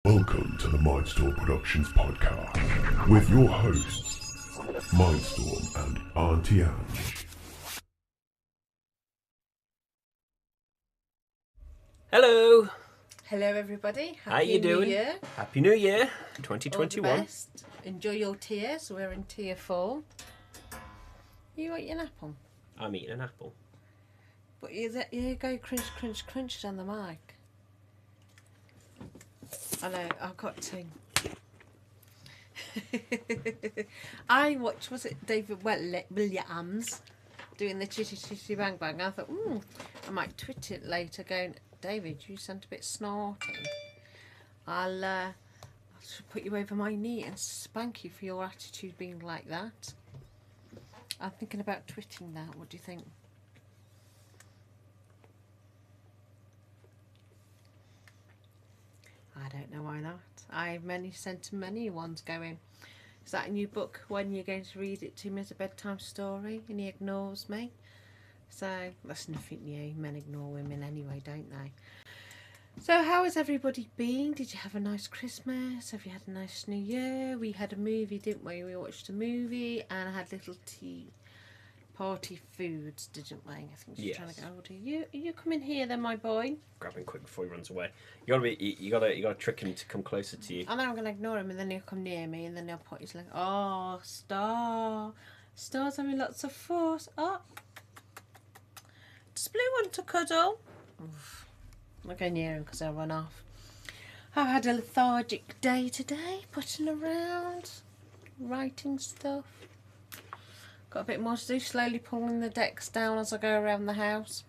Welcome to the Mindstorm Productions podcast with your hosts, Mindstorm and Auntie Ange. Hello. Hello, everybody. Happy How you doing? New Year. Happy New Year, All 2021. the best. Enjoy your tears. We're in tier 4. You eat an apple, I'm eating an apple. but you go crunch on the mic. I know. I've got to. I watched. Was it David Williams doing the chitty chitty bang bang? I thought, I might tweet it later. Going, David, you sound a bit snorty. I'll put you over my knee and spank you for your attitude being like that. I'm thinking about tweeting that. What do you think? I don't know why not. I've sent many ones going, is that a new book? When you're going to read it to me as a bedtime story? And he ignores me. So that's nothing new. Men ignore women anyway, don't they? So how has everybody been? Did you have a nice Christmas? Have you had a nice New Year? We had a movie, didn't we? We watched a movie and I had little tea party foods, didn't we? I think she's trying to get hold of you. Are you coming here then, my boy? Grab him quick before he runs away. You gotta trick him to come closer to you. And then I'm gonna ignore him and then he'll come near me and then he'll put his leg. Star's having lots of force. Does Blue want to cuddle? Oof. I'll go near him because I'll run off. I've had a lethargic day today, putting around, writing stuff. Got a bit more to do, slowly pulling the decks down as I go around the house.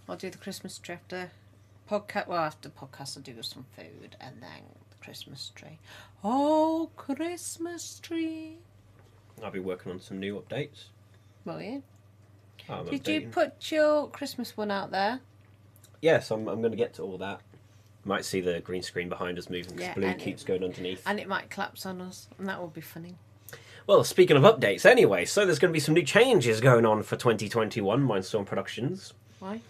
I'll do the Christmas tree after podcast. Well, after podcast I'll do some food and then the Christmas tree. Oh, Christmas tree. I'll be working on some new updates. Will you? Did you put your Christmas one out there? Yes, I'm going to get to all that. You might see the green screen behind us moving because Blue keeps going underneath. And it might collapse on us, and that would be funny. Well, speaking of updates anyway, so there's going to be some new changes going on for 2021 Mindstorm Productions. Why?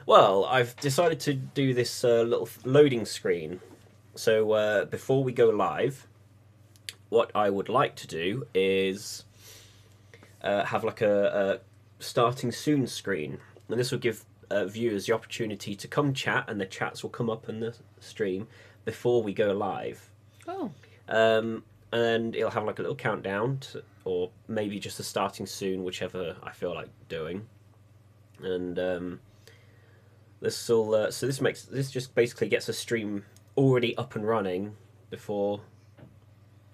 Well, I've decided to do this little loading screen. So before we go live, what I would like to do is have like a starting soon screen. And this will give viewers the opportunity to come chat, and the chats will come up in the stream before we go live. Oh. And it'll have like a little countdown, or maybe just a starting soon, whichever I feel like doing. And this will so this just basically gets a stream already up and running before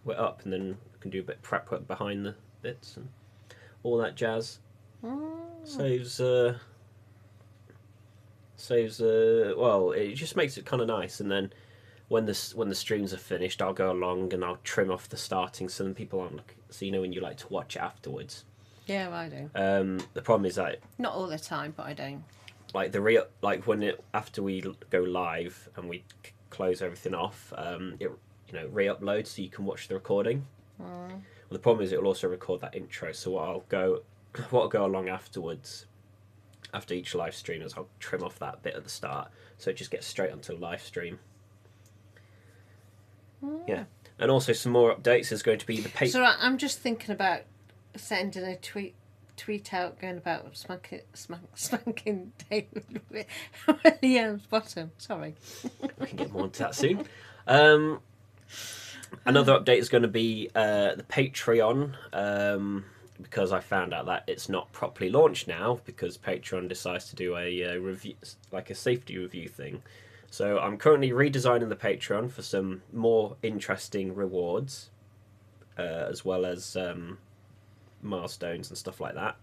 we're up, and then we can do a bit of prep work behind the bits and all that jazz. Saves well, it just makes it kind of nice. And then when the streams are finished, I'll go along and I'll trim off the starting so then people aren't so when you like to watch it afterwards. Yeah, well, I do. The problem is that not all the time, but I do. Like after we go live and we close everything off, it re-uploads so you can watch the recording. Well, the problem is it will also record that intro. So what I'll go along afterwards, after each live stream, is I'll trim off that bit at the start so it just gets straight onto the live stream. Yeah, and also some more updates. There's going to be the page. So I'm just thinking about sending a tweet out going about spanking David Williams' bottom. Sorry. We can get more into that soon. Another update is going to be the Patreon, because I found out that it's not properly launched now because Patreon decides to do a review, like a safety review thing. So I'm currently redesigning the Patreon for some more interesting rewards, as well as milestones and stuff like that.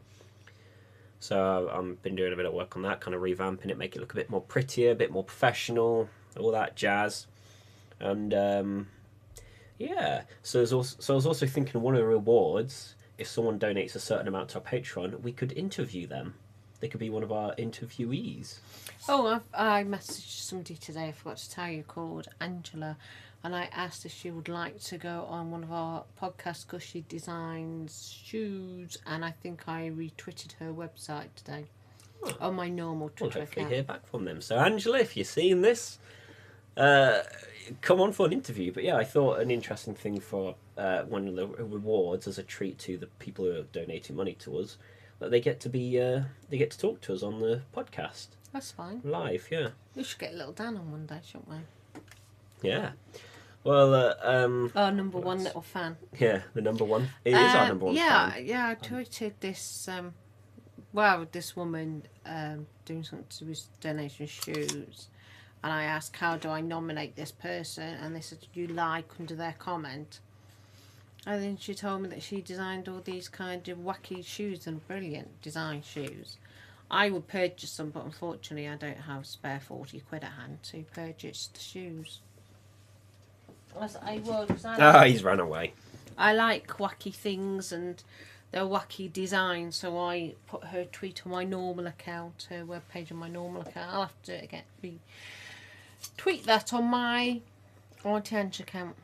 So I've been doing a bit of work on that, kind of revamping it, make it look a bit more prettier, a bit more professional, all that jazz. And yeah, so I was also thinking one of the rewards, if someone donates a certain amount to our Patreon, we could interview them. They could be one of our interviewees. Oh, I messaged somebody today, I forgot to tell you, called Angela, and I asked if she would like to go on one of our podcasts because she designs shoes, and I think I retweeted her website today on my normal Twitter We'll hopefully account. hear back from them. So Angela, if you're seeing this, come on for an interview. But yeah, I thought an interesting thing for one of the rewards as a treat to the people who are donating money to us, that they get to talk to us on the podcast That's fine. live. Yeah, We should get a little Dan on one day, shouldn't we? yeah. Well, Our number one little fan. yeah, the number one. It is our number one fan. Yeah, I tweeted this. This woman doing something to his donation shoes, and I asked, "How do I nominate this person?" And they said, "You like under their comment." And then she told me that she designed all these kind of wacky shoes and brilliant design shoes. I would purchase them, but unfortunately, I don't have spare 40 quid at hand to purchase the shoes. As I would. 'Cause He's run away. I like wacky things and their wacky designs, so I put her tweet on my normal account, her webpage on my normal account. I'll have to tweet that on my Auntie Ange account.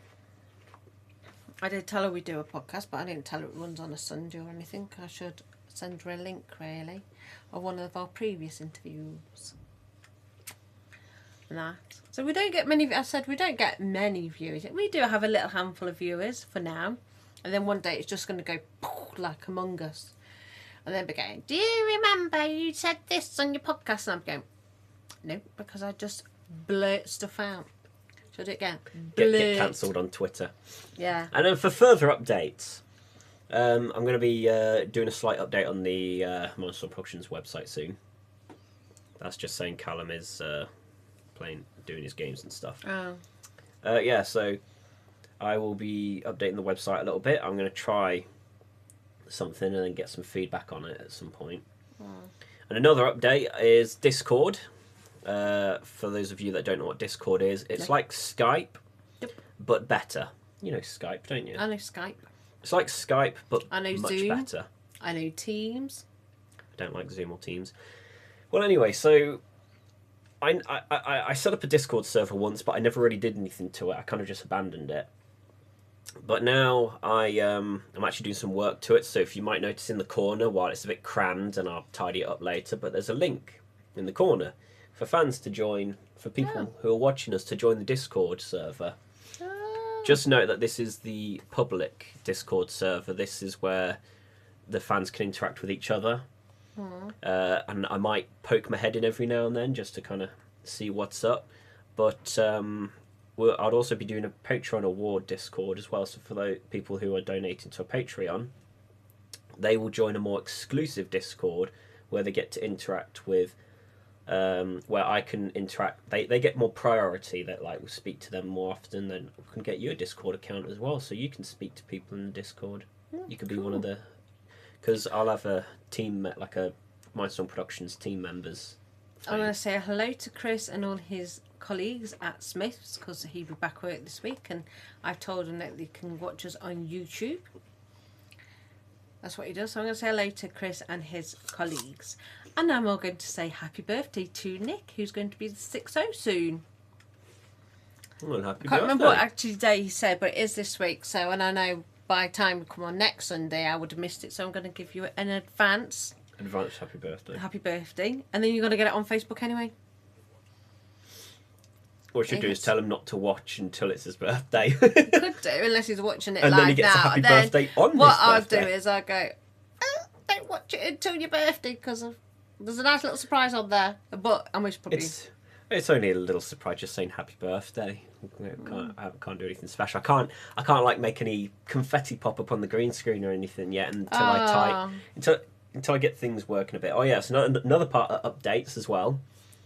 I did tell her we do a podcast, but I didn't tell her it runs on a Sunday or anything. I should send her a link, really, of one of our previous interviews. And that. So we don't get many. I said we don't get many viewers. We do have a little handful of viewers for now, and then one day it's just going to go like Among Us, and then be going, "Do you remember you said this on your podcast?" And I'm going, "No," because I just blurt stuff out. Should it again? Get cancelled on Twitter. Yeah. And then for further updates, I'm going to be doing a slight update on the Mindstorm Productions website soon. That's just saying Callum is doing his games and stuff. Oh. Yeah, so I will be updating the website a little bit. I'm going to try something and then get some feedback on it at some point. And another update is Discord. For those of you that don't know what Discord is, it's like Skype, but better. You know Skype, don't you? I know Skype. It's like Skype, but I know much Zoom. better. I know Teams. I don't like Zoom or Teams. Well, anyway, so I set up a Discord server once, but I never really did anything to it. I kind of just abandoned it. But now I'm actually doing some work to it. So if you might notice in the corner, while it's a bit crammed, and I'll tidy it up later, but there's a link in the corner for fans to join, for people who are watching us to join the Discord server. Just note that this is the public Discord server. This is where the fans can interact with each other. And I might poke my head in every now and then just to kind of see what's up. But I'd also be doing a Patreon award Discord as well. So for those people who are donating to a Patreon, they will join a more exclusive Discord where they get to interact with, where I can interact. They get more priority. That like will speak to them more often. Then I can get you a Discord account as well, so you can speak to people in the Discord. You could be one of the, because I'll have a team, like a Mindstorm Productions team members. I'm going to say hello to Chris and all his colleagues at Smith's, because he'll be back work this week, and I've told him that they can watch us on YouTube. That's what he does. So I'm going to say hello to Chris and his colleagues. And I'm all going to say happy birthday to Nick, who's going to be 60 soon. Well, happy I can't remember birthday. what actually day he said, but it is this week. So, and I know by the time we come on next Sunday, I would have missed it. So I'm going to give you an advance Happy birthday. happy birthday. And then you're going to get it on Facebook anyway. What you should do is tell him not to watch until it's his birthday. Could do, unless he's watching it And live then he gets now. a happy And then birthday on what his I'll birthday. do is I'll go, don't watch it until your birthday, because there's a nice little surprise on there. But I most probably... It's only a little surprise, just saying happy birthday. I can't do anything special. I can't like make any confetti pop up on the green screen or anything yet until I get things working a bit. Oh yeah, so another part of updates as well.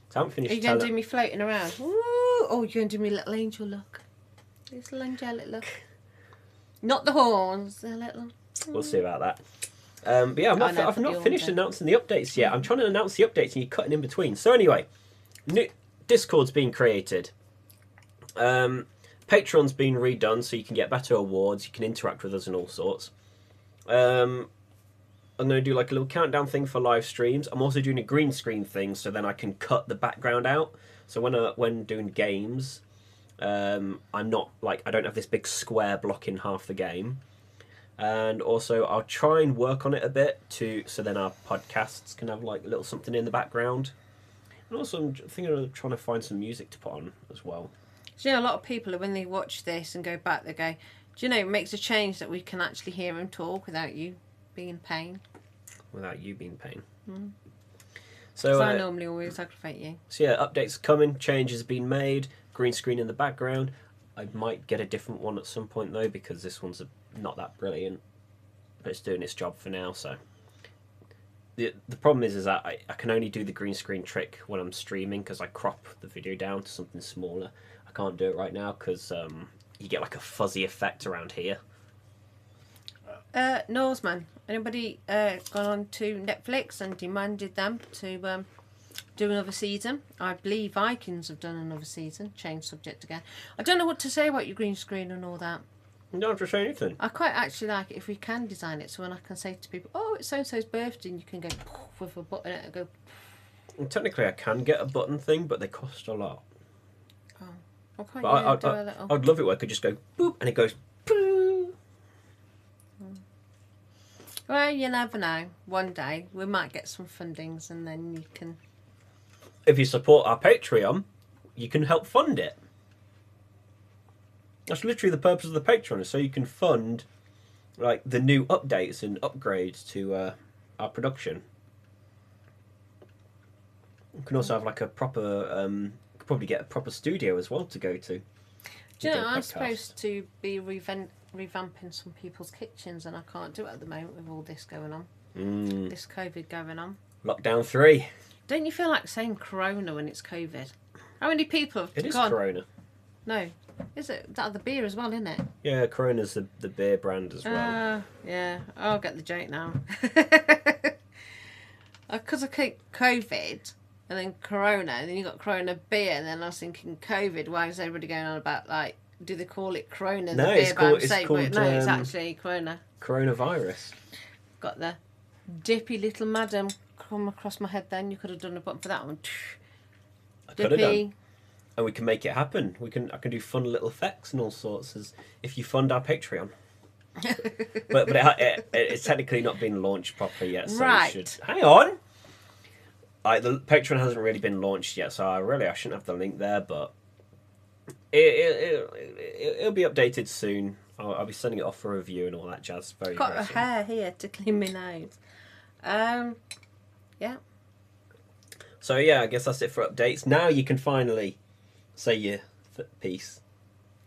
So I haven't finished. Are you going to do me floating around? Ooh, oh, you're going to do me little angel look. Little angelic look. Not the horns, the little... We'll see about that. But yeah, I've not finished announcing the updates yet. I'm trying to announce the updates and you're cutting in between. So anyway, new Discord's been created. Patreon's been redone so you can get better awards. You can interact with us and all sorts. I'm going to do like a little countdown thing for live streams. I'm also doing a green screen thing so then I can cut the background out. So when doing games, I'm not like, I don't have this big square blocking half the game. And also I'll try and work on it a bit so then our podcasts can have like a little something in the background. And also I'm thinking of trying to find some music to put on as well. So, a lot of people, when they watch this and go back, they go, do you know, it makes a change that we can actually hear him talk without you being in pain. Without you being in pain. Mm. So I normally always aggravate you. So yeah, updates coming, changes been made, green screen in the background. I might get a different one at some point though, because this one's not that brilliant, but it's doing its job for now. So the problem is that I can only do the green screen trick when I'm streaming, because I crop the video down to something smaller. I can't do it right now because you get like a fuzzy effect around here. Norseman, anybody gone on to Netflix and demanded them to do another season? I believe Vikings have done another season. Change subject again. I don't know what to say about your green screen and all that. You don't have to say anything. I quite actually like it if we can design it, so when I can say to people, oh, it's so-and-so's birthday, and you can go with a button and go. And technically I can get a button thing, but they cost a lot. Oh, why can't But you do a little... I'd love it where I could just go boop and it goes poo. Well, you never know. One day we might get some fundings, and then you can. If you support our Patreon, you can help fund it. That's literally the purpose of the Patreon, is so you can fund like the new updates and upgrades to our production. You can also have like a proper, could probably get a proper studio as well to go to. Do you know, I'm supposed to be revamping some people's kitchens, and I can't do it at the moment with all this going on. This COVID going on. Lockdown 3. Don't you feel like saying Corona when it's COVID? How many people have It is gone? Corona. No. Is it? That the beer as well, isn't it? Yeah, Corona's the beer brand as well. Yeah. I'll get the joke now. Because of COVID and then Corona, and then you got Corona beer, and then I was thinking COVID, why is everybody going on about, like, do they call it Corona? No, the it's beer called, it's actually Corona. Coronavirus. Got the dippy little madam come across my head then. You could have done a button for that one. I could have done. And we can make it happen. I can do fun little effects and all sorts as if you fund our Patreon. but it's technically not been launched properly yet, so right. we should hang on. The Patreon hasn't really been launched yet, so I shouldn't have the link there, but it'll be updated soon. I'll be sending it off for review and all that jazz. Very got soon. a hair here tickling my nose. Yeah. So yeah, I guess that's it for updates. Now you can finally say your piece.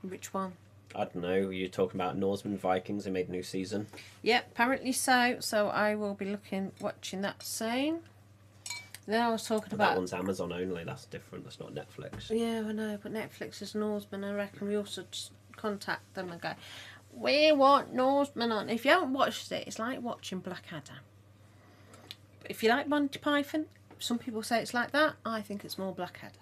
Which one? I don't know. You're talking about Norseman Vikings. They made a new season. Yep, apparently so. So I will be watching that soon. Then I was talking about... That one's Amazon only. That's different. That's not Netflix. Yeah, I know. But Netflix is Norseman. I reckon we also just contact them and go, we want Norseman on. If you haven't watched it, it's like watching Blackadder. If you like Monty Python, some people say it's like that. I think it's more Blackadder.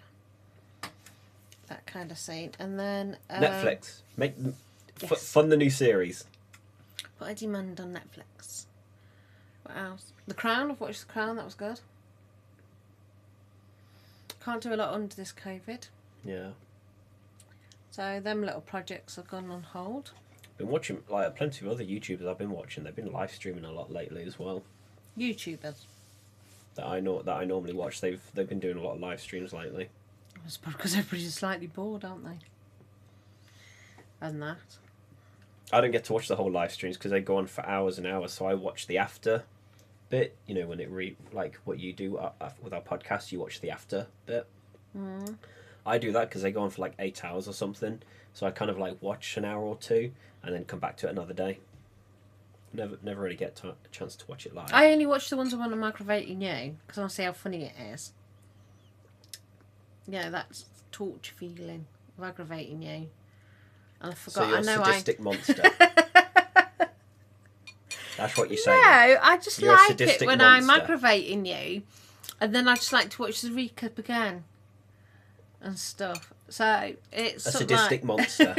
That kind of scene. And then... Netflix. Yes. Fund the new series. Put a demand on Netflix. What else? The Crown. I've watched The Crown. That was good. Can't do a lot under this COVID. Yeah. So them little projects have gone on hold. Been watching like plenty of other YouTubers I've been watching. They've been live streaming a lot lately as well. YouTubers. That I normally watch. They've been doing a lot of live streams lately. I suppose because everybody's slightly bored, aren't they? And that. I don't get to watch the whole live streams because they go on for hours and hours. So I watch the after bit. You know, when it like what you do with our podcast, you watch the after bit. Mm. I do that because they go on for like 8 hours or something. So I kind of like watch an hour or two and then come back to it another day. Never really get a chance to watch it live. I only watch the ones when I'm aggravating you because I want to see how funny it is. Yeah, that's torture feeling of aggravating you. And I forgot. So you're I know a sadistic monster. That's what you're saying. No, I just You're a like it sadistic when monster. I'm aggravating you, and then I just like to watch the recap again and stuff. So it's A sort of sadistic monster.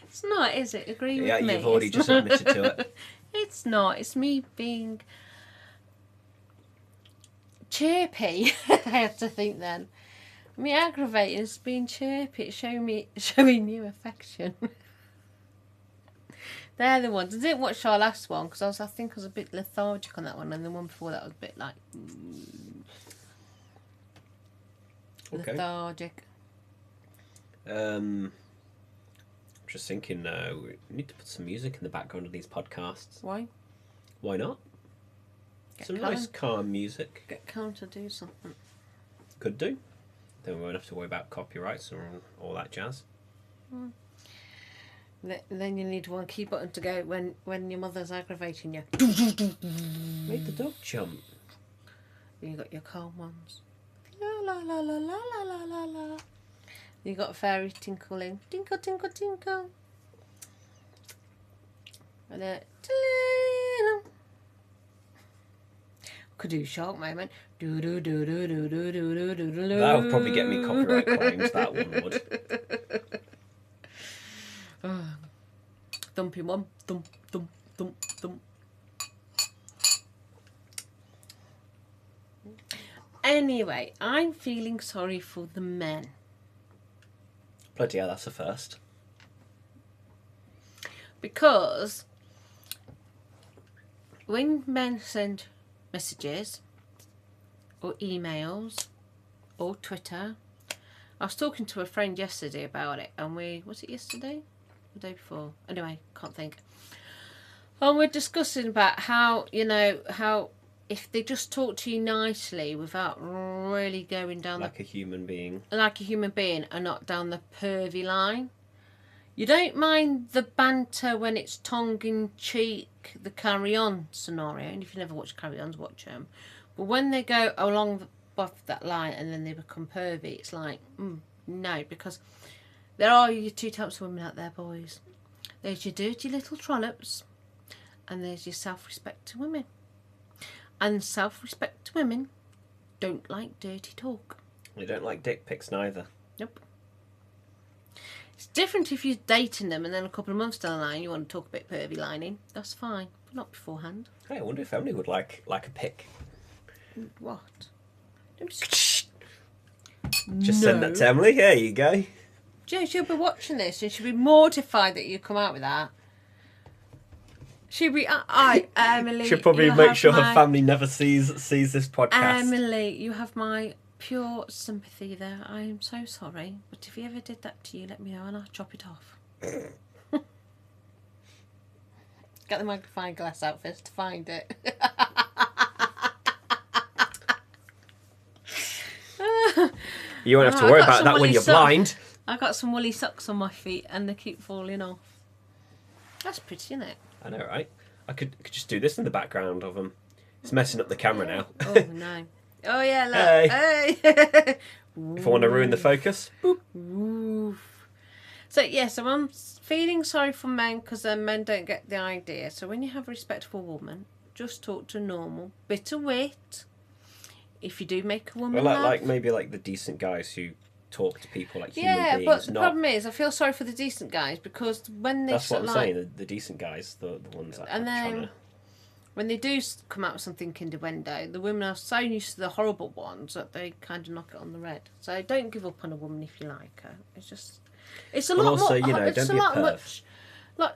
It's not, is it? Agree with Yeah, me. you've already It's just not. admitted to it. It's not. It's me being chirpy. I had to think then. Me aggravating is being chirpy. It's showing you affection. They're the ones. I didn't watch our last one because I think I was a bit lethargic on that one, and the one before that was a bit like Okay. lethargic. Just thinking, we need to put some music in the background of these podcasts. Why? Why not? Some nice calm music. Get Callum to do something. Could do. Then we won't have to worry about copyrights or all that jazz. Then you need one key button to go when your mother's aggravating you. Make the dog jump. You got your calm ones. La la la la la la la la la. You got fairy tinkling. Tinkle tinkle tinkle. And then could do shark moment. Do do do do do do do do do. That would probably get me copyright claims. That one would. Thumpy one. Thump thump thump thump. Anyway, I'm feeling sorry for the men. Bloody hell, that's a first. Because when men send messages or emails or Twitter, I was talking to a friend yesterday about it, and was it yesterday? The day before? Anyway, can't think. And we're discussing about how if they just talk to you nicely without really going down like a human being. Like a human being and not down the pervy line. You don't mind the banter when it's tongue-in-cheek, the carry-on scenario. And if you never watch carry-ons, watch them. But when they go along above that line and then they become pervy, it's like, no. Because there are your two types of women out there, boys. There's your dirty little trollops and there's your self-respect to women. And self-respect to women don't like dirty talk. They don't like dick pics neither. Nope. It's different if you're dating them and then a couple of months down the line you want to talk a bit pervy lining. That's fine, but not beforehand. Hey, I wonder if Emily would like a pic. What? Just send that to Emily. Here you go. Joe, she'll be watching this and she'll be mortified that you come out with that. She'll be, Emily. She'll probably make sure her family never sees this podcast. Emily, you have my pure sympathy there. I am so sorry, but if he ever did that to you, let me know and I'll chop it off. Get the magnifying glass out first to find it. You won't have to worry about that when you're blind. I've got some woolly socks on my feet and they keep falling off. That's pretty, isn't it? I know, right? I could just do this in the background of them. It's messing up the camera now. Oh, no. Oh, yeah, look. Hey. If I want to ruin the focus. Boop. Oof. So, so I'm feeling sorry for men because men don't get the idea. So when you have respect for a woman, just talk to normal. Bit of wit. If you do make a woman laugh. Like maybe like the decent guys who talk to people like human beings. Yeah, but the problem is, I feel sorry for the decent guys because when they... That's what I'm saying, the decent guys, the ones that and are then, trying to... when they do come out with something innuendo, the women are so used to the horrible ones that they kind of knock it on the head. So don't give up on a woman if you like her. It's just... It's a lot also, more... don't be a perv.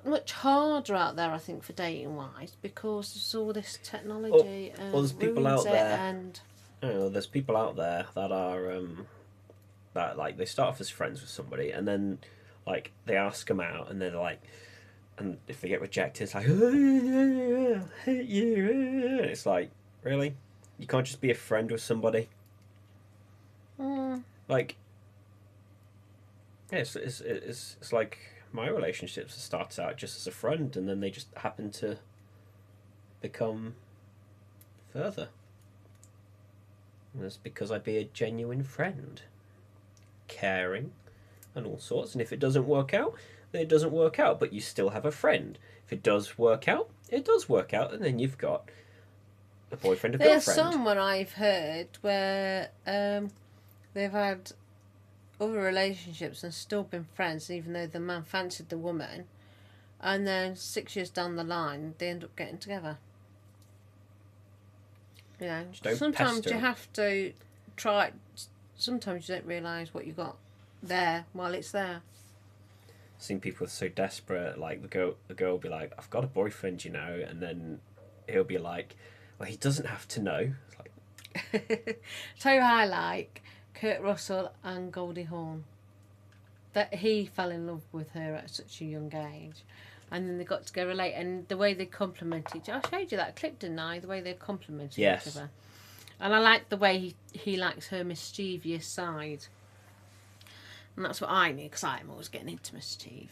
much harder out there, I think, for dating-wise because there's all this technology and there's people out there... And... there's people out there that are... that like they start off as friends with somebody and then like they ask them out and they're like, and if they get rejected it's like, I hate you. It's like, really, you can't just be a friend with somebody? Like, yeah, it's like my relationships starts out just as a friend and then they just happen to become further, and it's because I'd be a genuine friend, caring and all sorts, and if it doesn't work out, then it doesn't work out, but you still have a friend. If it does work out, it does work out, and then you've got a boyfriend or girlfriend. There's someone I've heard where they've had other relationships and still been friends even though the man fancied the woman, and then 6 years down the line they end up getting together. You know, sometimes you have to try. Sometimes you don't realise what you got there while it's there. I've seen people so desperate, like the girl will be like, I've got a boyfriend, and then he'll be like, well, he doesn't have to know. It's like... Tell you who I like, Kurt Russell and Goldie Hawn. that he fell in love with her at such a young age. And then they got together late, and the way they complimented each other. I showed you that clip, didn't I? The way they complimented Yes. each other. And I like the way he likes her mischievous side. And that's what I need, because I'm always getting into mischief.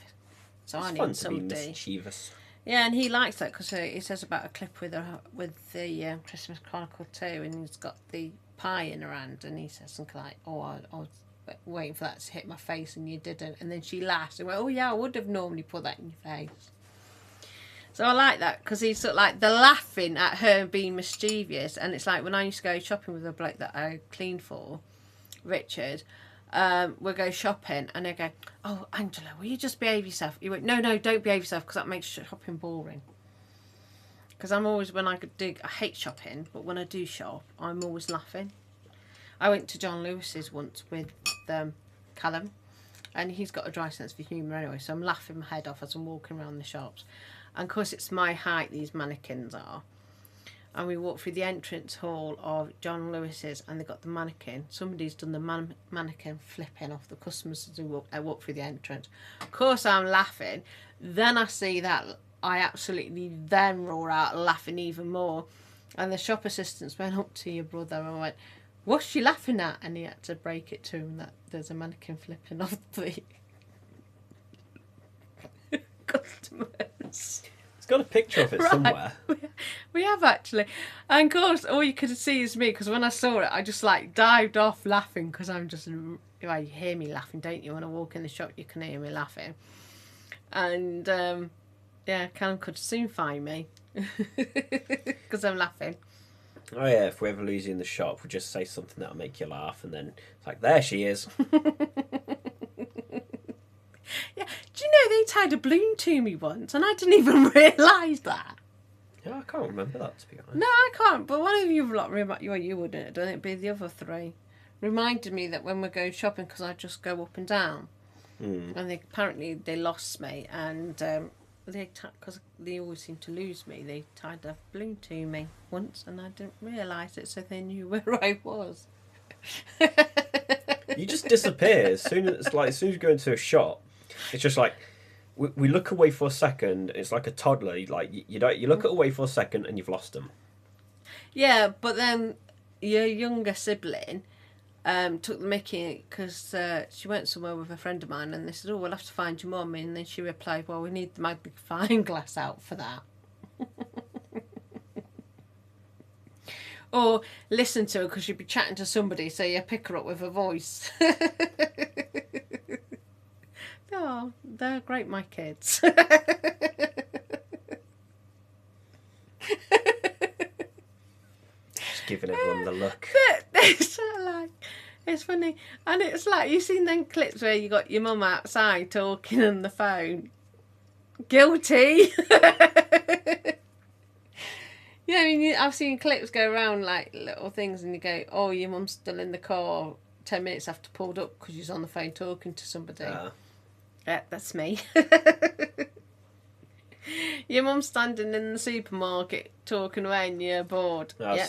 So It's I fun need to be somebody. mischievous. Yeah, and he likes that because he says about a clip with the Christmas Chronicle too, and he's got the pie in her hand, and he says something like, "Oh, I was waiting for that to hit my face, and you didn't." And then she laughs and went, "Oh yeah, I would have normally put that in your face." So I like that because he's sort of like the laughing at her being mischievous, and it's like when I used to go shopping with a bloke that I cleaned for, Richard. We'll go shopping and they go, "Oh, Angela, will you just behave yourself?" He went, No, don't behave yourself, because that makes shopping boring. Because I'm always, when I hate shopping, but when I do shop, I'm always laughing. I went to John Lewis's once with Callum, and he's got a dry sense of humour anyway, so I'm laughing my head off as I'm walking around the shops. And of course it's my height, these mannequins are. And we walked through the entrance hall of John Lewis's, and they got the mannequin. Somebody's done the mannequin flipping off the customers as I walk through the entrance. Of course, I'm laughing. Then I see that, I absolutely then roar out laughing even more. And the shop assistants went up to your brother and went, "What's she laughing at?" And he had to break it to him that there's a mannequin flipping off the customers. Got a picture of it somewhere. We have actually, and of course all you could see is me, because when I saw it I just like dived off laughing, because I'm just, well, you hear me laughing, don't you? When I walk in the shop you can hear me laughing, and yeah, Callum could soon find me because I'm laughing. Oh yeah, if we ever lose you in the shop, we'll just say something that'll make you laugh, and then it's like, there she is. Yeah, do you know they tied a balloon to me once, and I didn't even realise that. Yeah, I can't remember that, to be honest. No, I can't. But one of you lot, well, you wouldn't have done it. It'd be the other three. Reminded me that when we go shopping, because I just go up and down, and apparently they lost me, and because they always seem to lose me, they tied a balloon to me once, and I didn't realise it, so they knew where I was. You just disappear as soon as you go into a shop. It's just like we look away for a second. It's like a toddler. You look away for a second and you've lost them. Yeah, but then your younger sibling took the mickey because she went somewhere with a friend of mine, and they said, "Oh, we'll have to find your mum," and then she replied, "Well, we need the magnifying glass out for that." Or listen to her because she'd be chatting to somebody, so you pick her up with her voice. Oh, they're great, my kids. Just giving everyone the look. It's like, it's funny, and it's like, you've seen them clips where you got your mum outside talking on the phone. Guilty. Yeah, I mean, I've seen clips go around like little things, and you go, "Oh, your mum's still in the car 10 minutes after pulled up because she's on the phone talking to somebody." Yeah, that's me. Your mum's standing in the supermarket talking away and you're bored. Oh, yeah.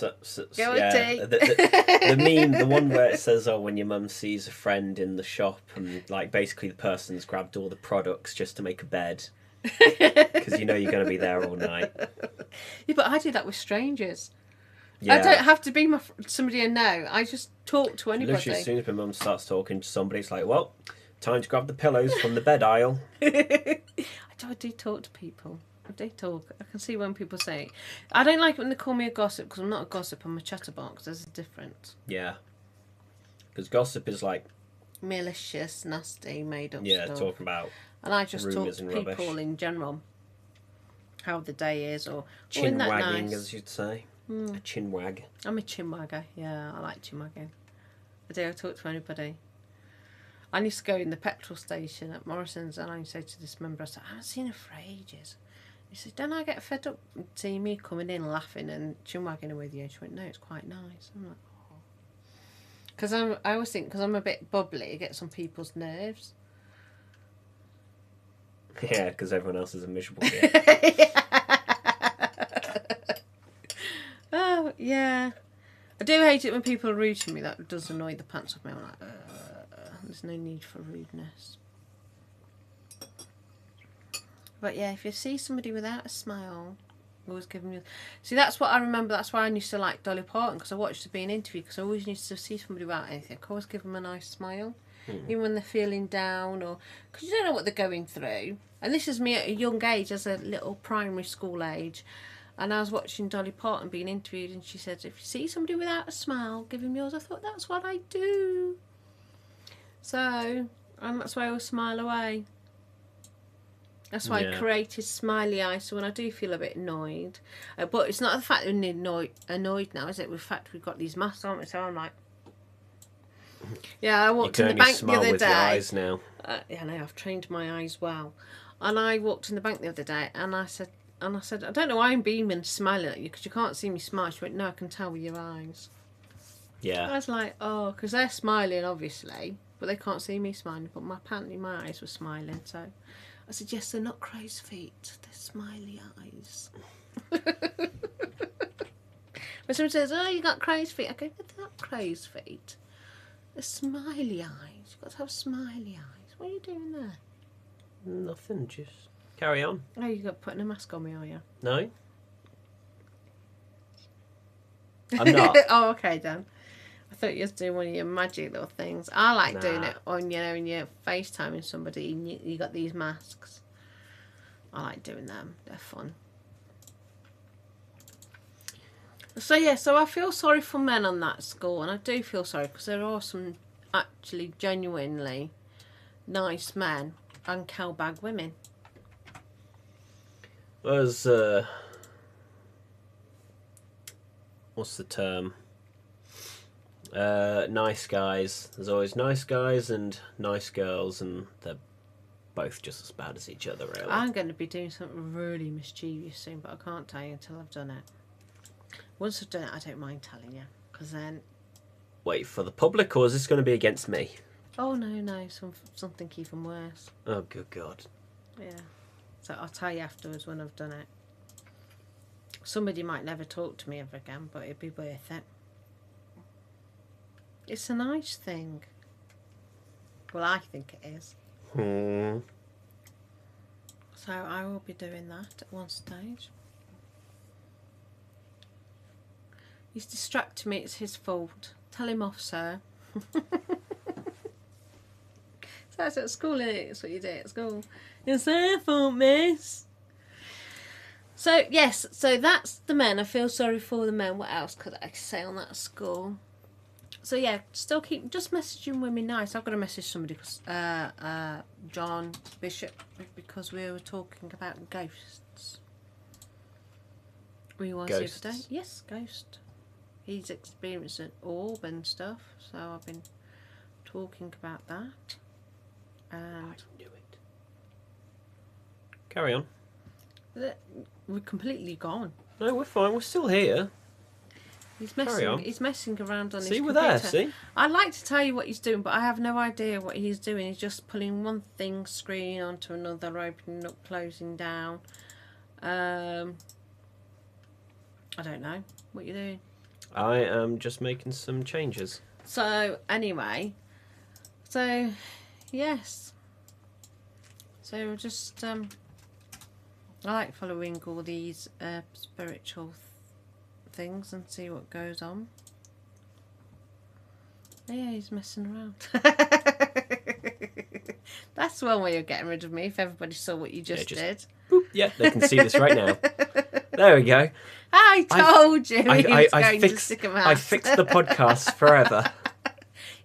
Yeah. The meme, the one where it says, "Oh, when your mum sees a friend in the shop," and like basically the person's grabbed all the products just to make a bed because you know you're going to be there all night. Yeah, but I do that with strangers. Yeah. I don't have to be somebody I know. I just talk to anybody. Literally, as soon as my mum starts talking to somebody, it's like, well, time to grab the pillows from the bed aisle. I do talk to people. I do talk. I can see when people say it. I don't like it when they call me a gossip, because I'm not a gossip, I'm a chatterbox. There's a difference. Yeah. Because gossip is like... malicious, nasty, made up yeah, stuff. talking about and I just talk rumours to and people rubbish. in general. How the day is, or chin that wagging, nice? as you'd say. A chin wag. I'm a chin wagger, yeah, I like chin wagging. I do, I talk to anybody. I used to go in the petrol station at Morrison's, and I used to say to this member, I said, "I haven't seen her for ages." He said, "Don't I get fed up seeing me coming in laughing and chin wagging with you?" And she went, "No, it's quite nice." I'm like, oh. Because I always think, because I'm a bit bubbly, it gets on people's nerves. Yeah, because everyone else is a miserable bit. Oh, yeah. I do hate it when people are rude to me. That does annoy the pants off me. I'm like, there's no need for rudeness. But yeah, if you see somebody without a smile, always give them. See, that's what I remember. That's why I used to like Dolly Parton, because I watched her being interviewed. Because I always used to see somebody without anything. I always give them a nice smile, even when they're feeling down, or because you don't know what they're going through. And this is me at a young age, as a little primary school age. And I was watching Dolly Parton being interviewed, and she said, "If you see somebody without a smile, give them yours." I thought, that's what I do. So, and that's why I always smile away. That's why I created smiley eyes, so when I do feel a bit annoyed. But it's not the fact that we're annoyed now, is it? With the fact we've got these masks on, so I'm like... Yeah, I walked in the bank the other day. Your eyes now. Yeah, I know, I've trained my eyes well. And I walked in the bank the other day, and I said, I don't know why I'm beaming, smiling at you, because you can't see me smile. She went, "No, I can tell with your eyes." Yeah. I was like, oh, because they're smiling, obviously, but they can't see me smiling. But apparently my eyes were smiling, so... I said, yes, they're not crow's feet. They're smiley eyes. When someone says, "Oh, you got crow's feet," I go, "They're not crow's feet. They're smiley eyes. You've got to have smiley eyes." What are you doing there? Nothing, just carry on. Oh, you got putting a mask on me, are you? No. I'm not. Oh, okay, Dan. I thought you were doing one of your magic little things. I like doing it on, you know, when you're FaceTiming somebody and you got these masks. I like doing them. They're fun. So, yeah, so I feel sorry for men on that score. And I do feel sorry because there are some actually genuinely nice men and cowbag women. There's, what's the term? Nice guys. There's always nice guys and nice girls, and they're both just as bad as each other, really. I'm going to be doing something really mischievous soon, but I can't tell you until I've done it. Once I've done it, I don't mind telling you, because then... Wait, for the public, or is this going to be against me? Oh, no, something even worse. Oh, good God. Yeah. So I'll tell you afterwards when I've done it. Somebody might never talk to me ever again, but it'd be worth it. It's a nice thing. Well, I think it is. So I will be doing that at one stage. He's distracting me. It's his fault. Tell him off, sir. So that's at school, isn't it? That's what you do at school. It's their fault, miss. So, yes. So that's the men. I feel sorry for the men. What else could I say on that score? So yeah, still keep just messaging women nice. I've got to message somebody because John Bishop, because we were talking about ghosts. We was the other day. Yes, ghost. He's experienced an orb and stuff, so I've been talking about that. And I knew it. Carry on. We're completely gone. No, we're fine. We're still here. He's messing around on his computer. See, we're there, see? I'd like to tell you what he's doing, but I have no idea what he's doing. He's just pulling one thing screen onto another, opening up, closing down. I don't know. What are you doing? I am just making some changes. So, anyway. So, yes. So, just, I like following all these spiritual things and see what goes on. Yeah, he's messing around. That's one way of getting rid of me, if everybody saw what you just did. Boop. Yeah, they can see this right now. There we go. I told you he was going to stick him out. I fixed the podcast forever. Yeah,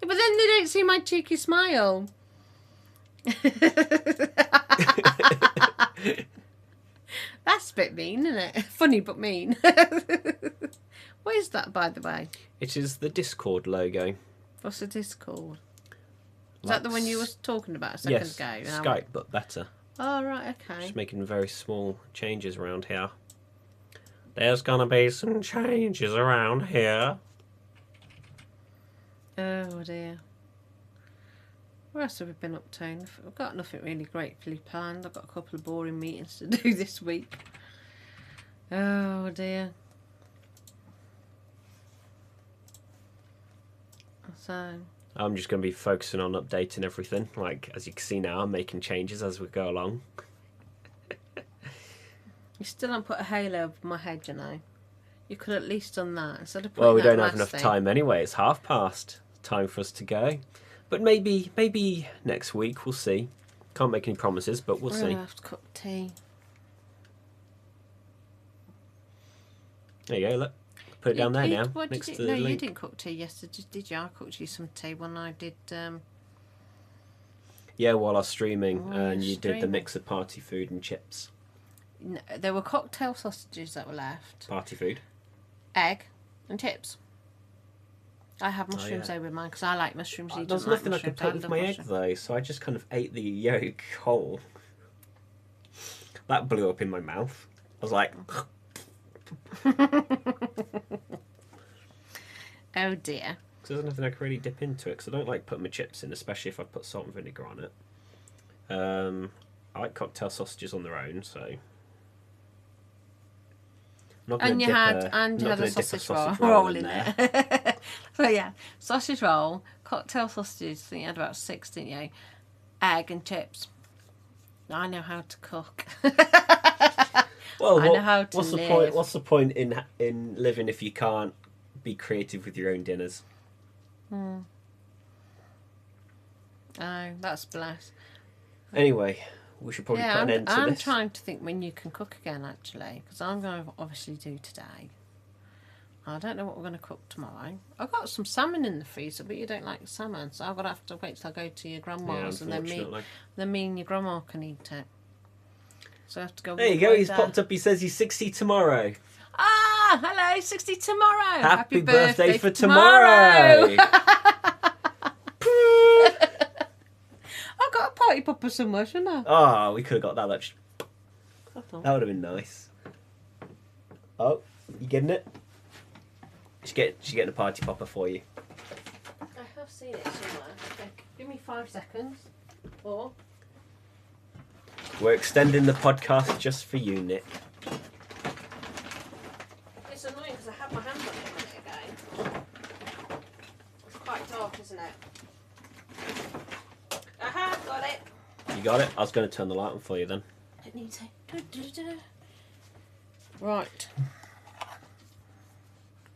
but then they don't see my cheeky smile. That's a bit mean, isn't it? Funny but mean. What is that, by the way? It is the Discord logo. What's the Discord? Is that the one you were talking about a second ago? Yes, Skype, but better. Oh, right, okay. Just making very small changes around here. There's going to be some changes around here. Oh, dear. What else have we been up to? I've got nothing really gratefully planned. I've got a couple of boring meetings to do this week. Oh, dear. So... I'm just going to be focusing on updating everything. Like, as you can see now, I'm making changes as we go along. You still haven't put a halo over my head, you know. You could at least done that instead of putting Well, we that don't have enough last thing. time anyway. It's past. Time for us to go. But maybe next week, we'll see. Can't make any promises, but we'll see. I have to cook tea. There you go, look. Put it down there now, What next did to you, the no, you link. didn't cook tea yesterday, did you? I cooked you some tea when I did... Yeah, while I was streaming, While and you're you did the streaming. mix of party food and chips. No, there were cocktail sausages that were left. Party food? Egg and chips. I have mushrooms yeah. over mine because I like mushrooms. You There's don't like nothing I could mushrooms. put with love my egg, mushrooms. though, so I just kind of ate the yolk whole. That blew up in my mouth. I was like... Oh dear. Because there's nothing I can really dip into it, because I don't like putting my chips in, especially if I put salt and vinegar on it. I like cocktail sausages on their own, so... I'm not gonna And you dip had I'm not a gonna dip sausage roll in there. So yeah, sausage roll, cocktail sausages. I think you had about 6, didn't you? Egg and chips. I know how to cook. Well, I know how to what's the live. point? What's the point in living if you can't be creative with your own dinners? Oh, that's bless. Anyway, we should probably put an end to I'm this. trying to think when you can cook again, actually, because I'm going to obviously do today. I don't know what we're going to cook tomorrow. I've got some salmon in the freezer, but you don't like salmon, so I've got to have to wait till I go to your grandma's, and unfortunately. then me and your grandma can eat it. So I have to go. There you go. He's popped up. He says he's 60 tomorrow. Ah, hello, 60 tomorrow. Happy birthday for tomorrow. I've got a party popper somewhere, shouldn't I? Oh, we could have got that much. I thought. That would have been nice. Oh, you getting it? She's getting a party popper for you. I have seen it somewhere. Okay, give me 5 seconds. 4. We're extending the podcast just for you, Nick. It's annoying because I had my hand on it a minute ago. It's quite dark, isn't it? Aha, got it. You got it? I was going to turn the light on for you then. It needs it. Right.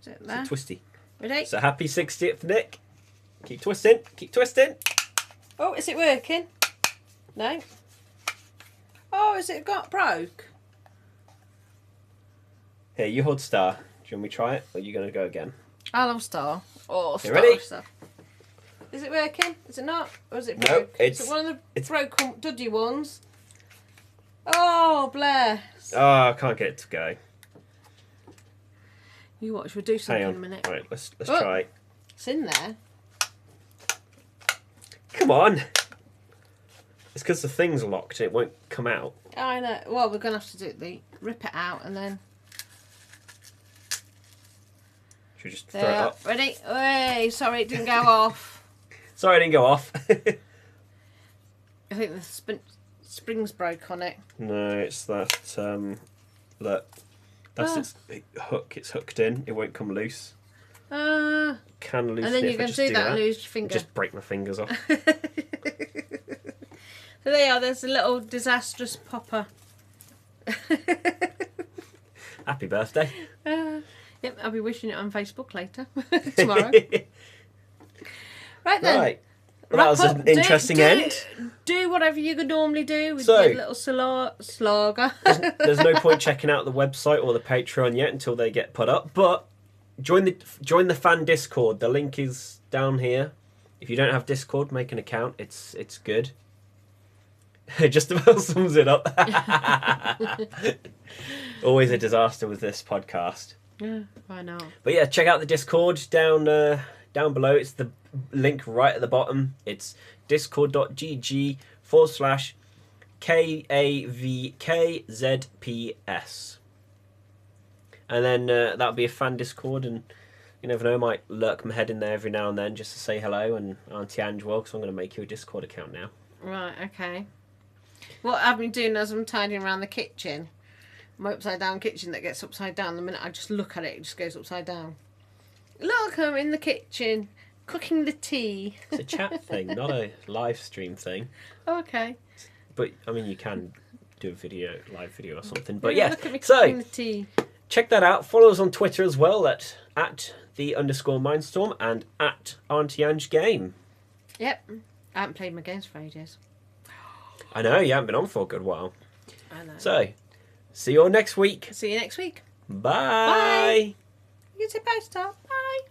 Is it there? It's twisty. Ready? So happy 60th, Nick. Keep twisting. Keep twisting. Oh, is it working? No. Oh, has it got broke? Here, you hold star. Do you want me to try it? Or are you going to go again? I love star. Oh, You star ready? stuff. Is it working? Is it not? Or is it No, broke? it's- Is it one of the broken duddy ones? Oh, bless. Oh, I can't get it to go. You watch, we'll do something Hang in a on. minute. Right, let's Oh. try. It's in there. Come on. It's because the thing's locked and it won't come out. I know. Well, we're going to have to rip it out and then... Should we just throw There. it up? Ready? Hey, sorry, it didn't go off. Sorry, I didn't go off. I think the spring's broke on it. No, it's that. Look, that's its hook. It's hooked in. It won't come loose. Can loosen And then it you if I can just do that and lose your finger. Just break my fingers off. So there you are, there's a little disastrous popper. Happy birthday. Yep, I'll be wishing it on Facebook later. Tomorrow. Right then. Right. Well, that was an interesting end. Do whatever you could normally do with So- your little slogger. There's no point checking out the website or the Patreon yet until they get put up. But join the fan Discord. The link is down here. If you don't have Discord, make an account. It's good. Just about sums it up. Always a disaster with this podcast. Yeah, why not? But yeah, check out the Discord down below. It's the link right at the bottom. It's discord.gg/KAVKZPS. And then that'll be a fan Discord, and you never know, I might lurk my head in there every now and then just to say hello, and Auntie Ange will, because I'm going to make you a Discord account now. Right, okay. What I've been doing as I'm tidying around the kitchen, my upside down kitchen that gets upside down, the minute I just look at it, it just goes upside down. Look, I'm in the kitchen, cooking the tea. It's a chat thing, not a live stream thing. Okay. But, I mean, you can do a live video or something. But Yeah, yeah, look at me so cooking the tea. check that out. Follow us on Twitter as well at @the_Mindstorm and at Auntie Ange Game. Yep. I haven't played my games for ages. I know, you haven't been on for a good while. I know. So, see you all next week. See you next week. Bye. You can say bye, Star. Bye.